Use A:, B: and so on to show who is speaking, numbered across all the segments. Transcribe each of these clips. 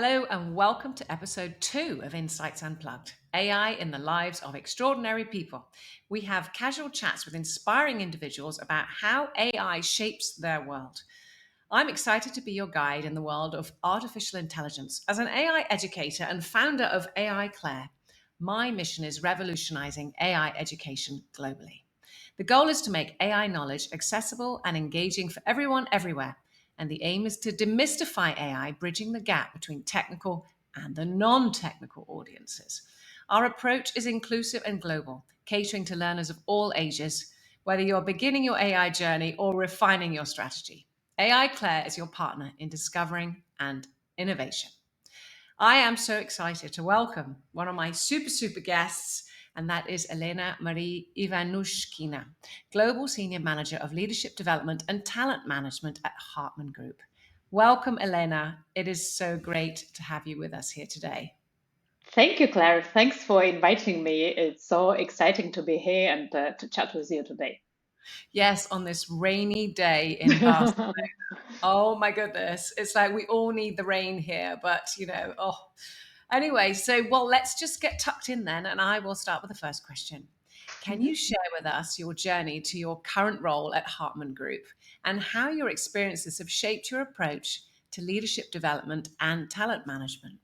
A: Hello, and welcome to episode 2 of Insights Unplugged, AI in the Lives of Extraordinary People. We have casual chats with inspiring individuals about how AI shapes their world. I'm excited to be your guide in the world of artificial intelligence. As an AI educator and founder of AI Claire, my mission is revolutionizing AI education globally. The goal is to make AI knowledge accessible and engaging for everyone, everywhere. And the aim is to demystify AI, bridging the gap between technical and the non technical audiences. Our approach is inclusive and global, catering to learners of all ages, whether you're beginning your AI journey or refining your strategy. AI Claire is your partner in discovering and innovation. I am so excited to welcome one of my super guests, and that is Elena Marie Ivanushkina, Global Senior Manager of Leadership Development and Talent Management at Hartmann Group. Welcome, Elena. It is so great to have you with us here today.
B: Thank you, Claire. Thanks for inviting me. It's so exciting to be here and to chat with you today.
A: Yes, on this rainy day in Barcelona. Oh my goodness. It's like we all need the rain here, but oh. Anyway, let's just get tucked in then, and I will start with the first question. Can you share with us your journey to your current role at Hartmann Group and how your experiences have shaped your approach to leadership development and talent management?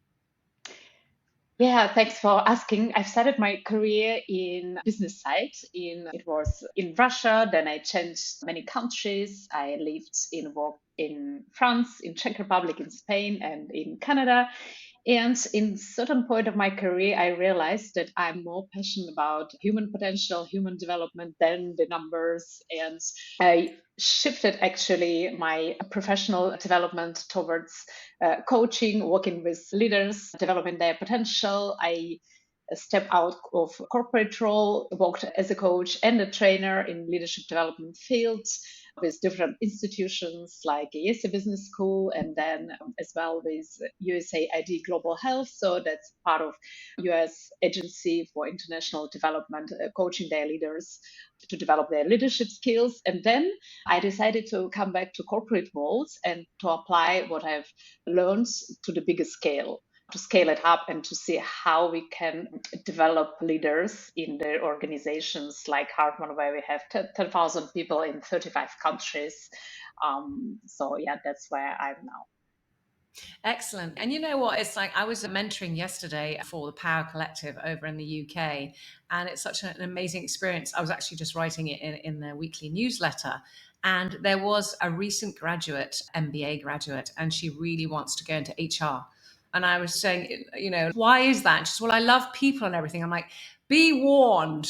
B: Yeah, thanks for asking. I've started my career in business side. It was in Russia, then I changed many countries. I lived in worked in France, in Czech Republic, in Spain, and in Canada. And in certain point of my career, I realized that I'm more passionate about human potential, human development than the numbers. And I shifted actually my professional development towards coaching, working with leaders, developing their potential. I stepped out of corporate role, worked as a coach and a trainer in leadership development fields with different institutions like USA Business School and then as well with USAID Global Health. So that's part of US Agency for International Development, coaching their leaders to develop their leadership skills. And then I decided to come back to corporate roles and to apply what I've learned to the bigger scale, to scale it up and to see how we can develop leaders in the organizations like Hartmann, where we have 10,000 people in 35 countries. So, yeah, that's where I'm now.
A: Excellent. And you know what? It's like I was mentoring yesterday for the Power Collective over in the UK, and it's such an amazing experience. I was actually just writing it in the weekly newsletter. And there was a recent graduate, MBA graduate, and she really wants to go into HR. And I was saying, why is that? And she said, well, I love people and everything. I'm like, be warned,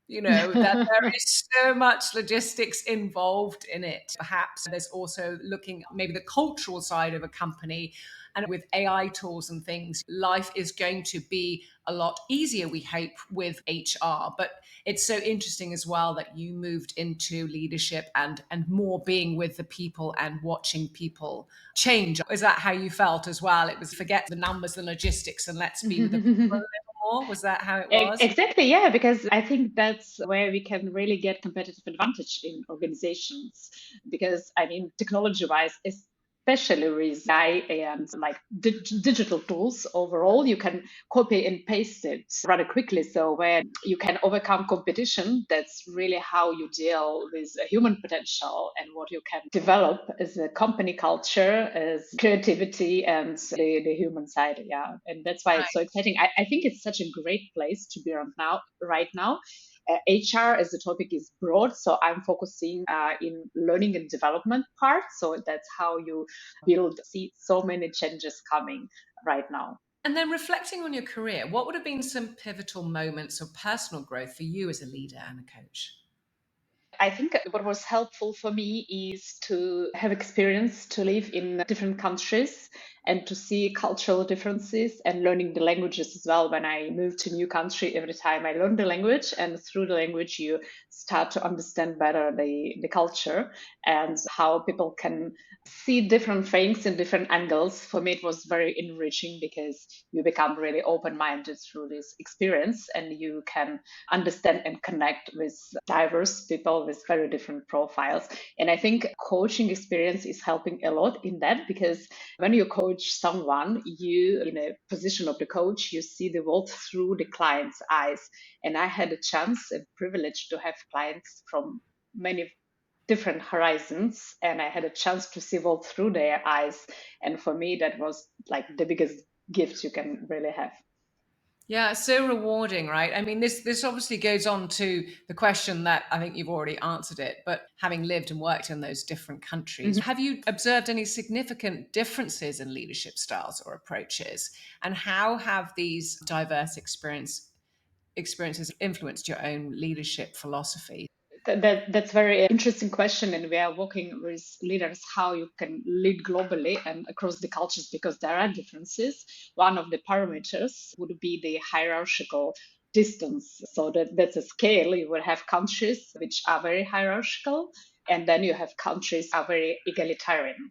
A: that there is so much logistics involved in it. Perhaps there's also looking at maybe the cultural side of a company. And with AI tools and things, life is going to be a lot easier, we hope, with HR. But it's so interesting as well that you moved into leadership and more being with the people and watching people change. Is that how you felt as well? It was forget the numbers, the logistics, and let's be with the people a little more. Was that how it was?
B: Exactly, yeah, because I think that's where we can really get competitive advantage in organizations. Because I mean, technology-wise, especially with AI and like digital tools overall, you can copy and paste it rather quickly. So where you can overcome competition, that's really how you deal with human potential and what you can develop as a company culture, as creativity and the human side. Yeah. And that's why it's so exciting. I think it's such a great place to be right now. HR as the topic is broad, so I'm focusing in learning and development part. So that's how you see so many changes coming right now.
A: And then reflecting on your career, what would have been some pivotal moments of personal growth for you as a leader and a coach?
B: I think what was helpful for me is to have experience to live in different countries and to see cultural differences and learning the languages as well. When I moved to a new country, every time I learned the language, and through the language, you start to understand better the culture and how people can see different things in different angles. For me, it was very enriching because you become really open minded through this experience and you can understand and connect with diverse people with very different profiles. And I think coaching experience is helping a lot in that because when you're coaching, coach someone, you, in a position of the coach, you see the world through the client's eyes. And I had a chance and privilege to have clients from many different horizons, and I had a chance to see world through their eyes. And for me, that was like the biggest gift you can really have.
A: Yeah, it's so rewarding, right? I mean, this obviously goes on to the question that I think you've already answered it, but having lived and worked in those different countries,
B: Mhm.
A: have you observed any significant differences in leadership styles or approaches? And how have these diverse experiences influenced your own leadership philosophy?
B: That's very interesting question, and we are working with leaders how you can lead globally and across the cultures because there are differences. One of the parameters would be the hierarchical distance. So that's a scale. You will have countries which are very hierarchical, and then you have countries are very egalitarian.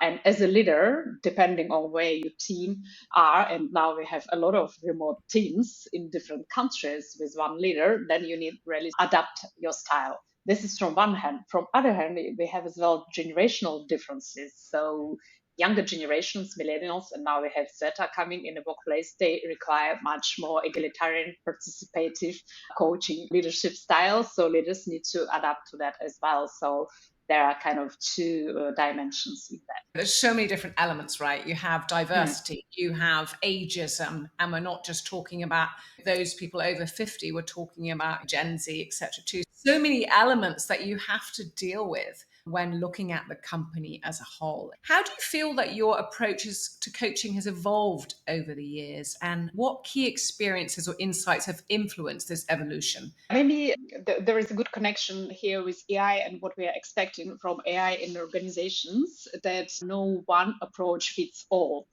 B: And as a leader, depending on where your team are, and now we have a lot of remote teams in different countries with one leader, then you need really adapt your style. This is from one hand. From other hand, we have as well generational differences. So younger generations, millennials, and now we have Zeta coming in the workplace, they require much more egalitarian, participative coaching leadership styles. So leaders need to adapt to that as well. So there are kind of two dimensions in that.
A: There's so many different elements, right? You have
B: Hmm.
A: diversity, you have ageism, and we're not just talking about those people over 50, we're talking about Gen Z, etc. too. So many elements that you have to deal with when looking at the company as a whole. How do you feel that your approaches to coaching has evolved over the years, and what key experiences or insights have influenced this evolution?
B: Maybe there is a good connection here with AI and what we are expecting from AI in organizations, that no one approach fits all.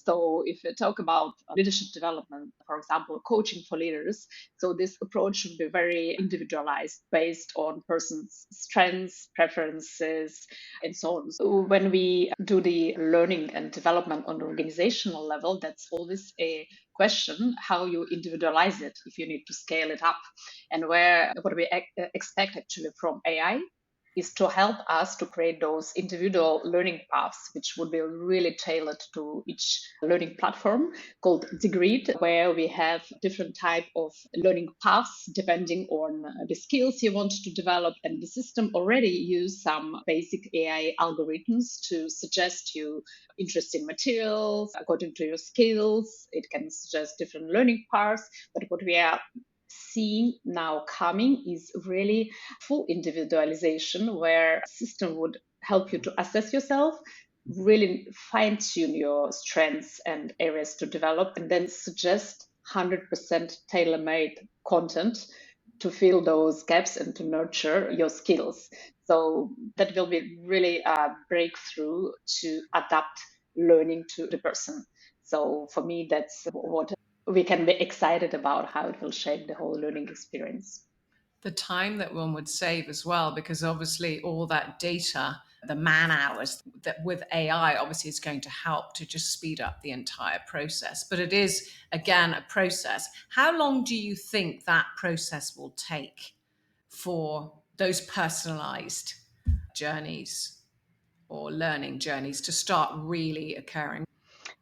B: So, if we talk about leadership development, for example, coaching for leaders, so this approach should be very individualized based on person's strengths, preferences, and so on. So, when we do the learning and development on the organizational level, that's always a question how you individualize it if you need to scale it up. And where what we expect actually from AI is to help us to create those individual learning paths, which would be really tailored to each learning platform called Degreed, where we have different type of learning paths depending on the skills you want to develop. And the system already use some basic AI algorithms to suggest you interesting materials according to your skills. It can suggest different learning paths. But what we are seeing now coming is really full individualization, where a system would help you to assess yourself, really fine tune your strengths and areas to develop, and then suggest 100% tailor made content to fill those gaps and to nurture your skills. So that will be really a breakthrough to adapt learning to the person. So for me, that's what we can be excited about, how it will shape the whole learning experience.
A: The time that one would save as well, because obviously all that data, the man hours that with AI obviously is going to help to just speed up the entire process. But it is, again, a process. How long do you think that process will take for those personalized journeys or learning journeys to start really occurring?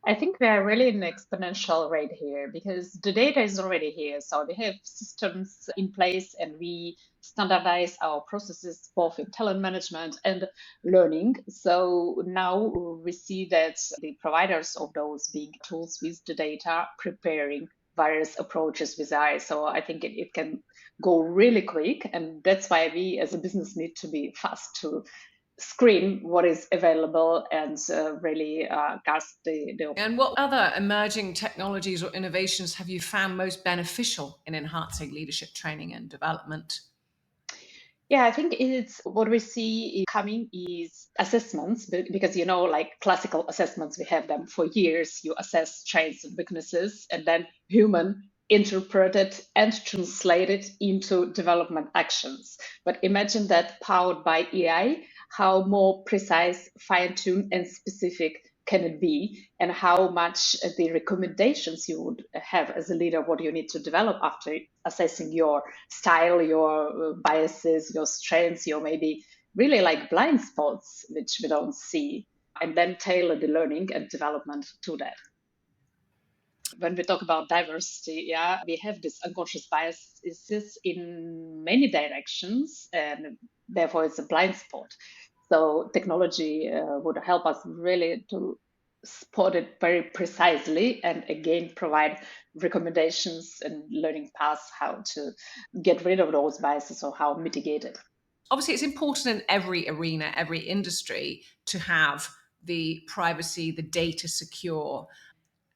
B: I think we are really in exponential rate here because the data is already here. So we have systems in place and we standardize our processes both in talent management and learning. So now we see that the providers of those big tools with the data preparing various approaches with AI. So I think it can go really quick. And that's why we as a business need to be fast to screen what is available and really grasp the.
A: And what other emerging technologies or innovations have you found most beneficial in enhancing leadership training and development?
B: Yeah, I think it's what we see coming is assessments because like classical assessments, we have them for years. You assess strengths and weaknesses, and then human interpret it and translate it into development actions. But imagine that powered by AI, how more precise, fine-tuned, and specific can it be, and how much the recommendations you would have as a leader, what you need to develop after assessing your style, your biases, your strengths, your maybe really like blind spots, which we don't see and then tailor the learning and development to that. When we talk about diversity, yeah, we have this unconscious biases in many directions, and therefore it's a blind spot. So technology would help us really to spot it very precisely, and again provide recommendations and learning paths how to get rid of those biases or how mitigate it.
A: Obviously, it's important in every arena, every industry, to have the privacy, the data secure.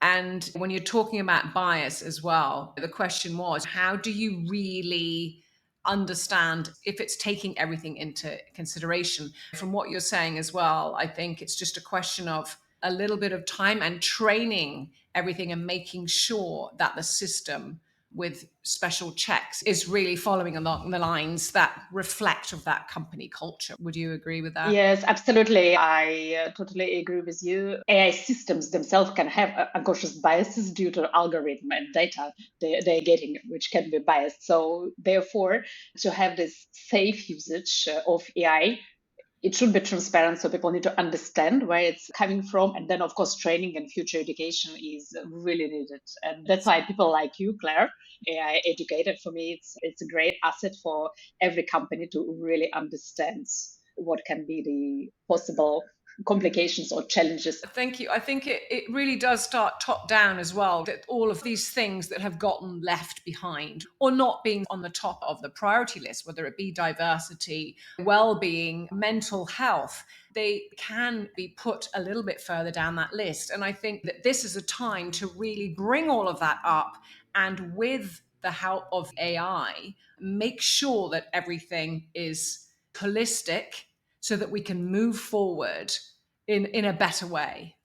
A: And when you're talking about bias as well, the question was, how do you really understand if it's taking everything into consideration? From what you're saying as well, I think it's just a question of a little bit of time and training everything and making sure that the system with special checks is really following along the lines that reflect of that company culture. Would you agree with that?
B: Yes, absolutely. I totally agree with you. AI systems themselves can have unconscious biases due to algorithm and data they're getting, which can be biased. So therefore, to have this safe usage of AI, it should be transparent, so people need to understand where it's coming from. And then, of course, training and future education is really needed. And that's why people like you, Claire, AI educator, for me, it's a great asset for every company to really understand what can be the possible complications or challenges.
A: Thank you. I think it really does start top down as well, that all of these things that have gotten left behind or not being on the top of the priority list, whether it be diversity, well-being, mental health, they can be put a little bit further down that list. And I think that this is a time to really bring all of that up, and with the help of AI, make sure that everything is holistic so that we can move forward in a better way.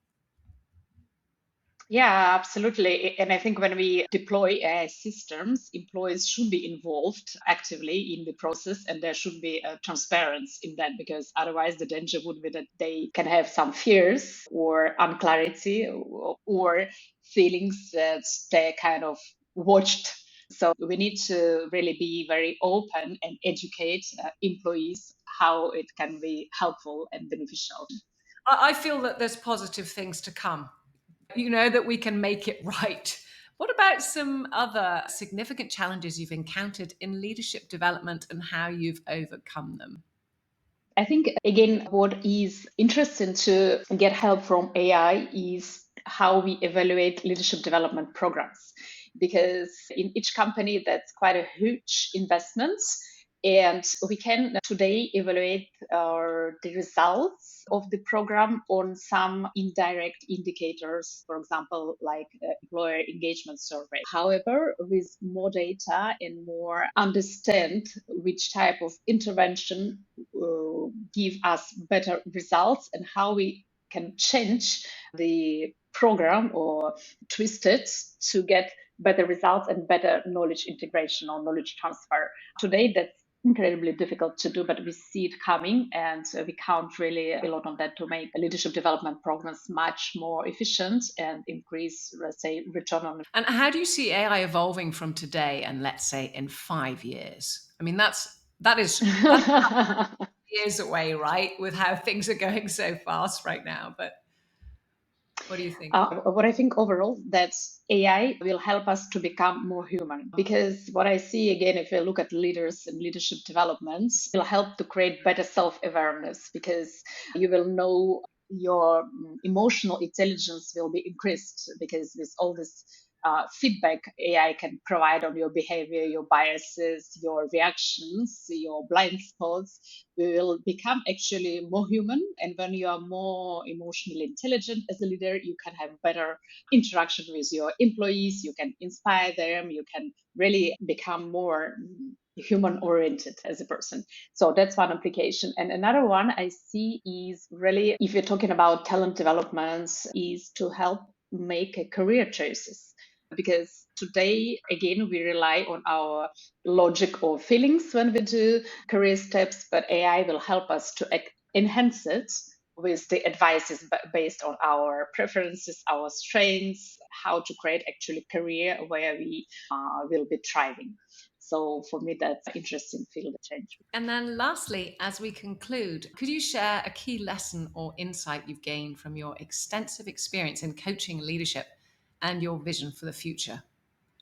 B: Yeah, absolutely. And I think when we deploy AI systems, employees should be involved actively in the process, and there should be a transparency in that, because otherwise the danger would be that they can have some fears or unclarity or feelings that they're kind of watched. So we need to really be very open and educate employees how it can be helpful and beneficial.
A: I feel that there's positive things to come, that we can make it right. What about some other significant challenges you've encountered in leadership development and how you've overcome them?
B: I think, again, what is interesting to get help from AI is how we evaluate leadership development programs. Because in each company, that's quite a huge investment. And we can today evaluate the results of the program on some indirect indicators, for example, like employer engagement survey. However, with more data and more understand which type of intervention give us better results and how we can change the program or twist it to get better results and better knowledge integration or knowledge transfer. Today, that's incredibly difficult to do, but we see it coming, and we count really a lot on that to make leadership development programs much more efficient and increase, let's say, return on.
A: And how do you see AI evolving from today and, let's say, in 5 years? I mean, that's years away, right? With how things are going so fast right now. But what do you think?
B: What I think overall, that AI will help us to become more human. Because what I see, again, if I look at leaders and leadership developments, will help to create better self-awareness, because you will know your emotional intelligence will be increased, because with all this feedback AI can provide on your behavior, your biases, your reactions, your blind spots, we will become actually more human. And when you are more emotionally intelligent as a leader, you can have better interaction with your employees, you can inspire them, you can really become more human oriented as a person. So that's one application. And another one I see is really, if you're talking about talent developments, is to help make a career choices. Because today, again, we rely on our logic or feelings when we do career steps, but AI will help us to enhance it with the advices based on our preferences, our strengths, how to create actually career where we will be thriving. So for me, that's an interesting field of change.
A: And then, lastly, as we conclude, could you share a key lesson or insight you've gained from your extensive experience in coaching and leadership and your vision for the future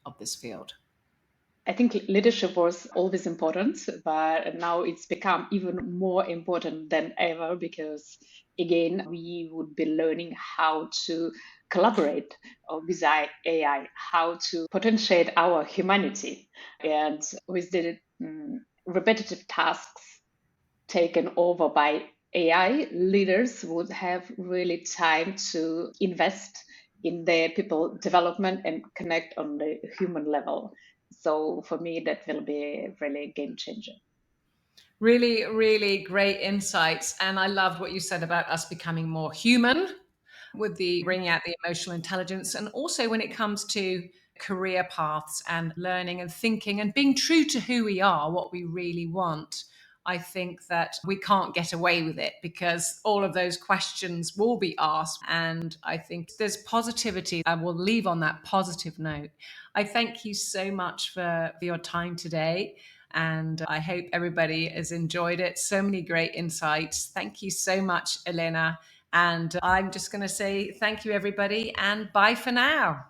A: of this field?
B: I think leadership was always important, but now it's become even more important than ever because, again, we would be learning how to collaborate with AI, how to potentiate our humanity. And with the repetitive tasks taken over by AI, leaders would have really time to invest in their people development and connect on the human level. So for me, that will be really a game changer.
A: Really, really great insights. And I loved what you said about us becoming more human with the bringing out the emotional intelligence. And also when it comes to career paths and learning and thinking and being true to who we are, what we really want. I think that we can't get away with it because all of those questions will be asked. And I think there's positivity. I will leave on that positive note. I thank you so much for your time today. And I hope everybody has enjoyed it. So many great insights. Thank you so much, Elena. And I'm just going to say thank you, everybody, and bye for now.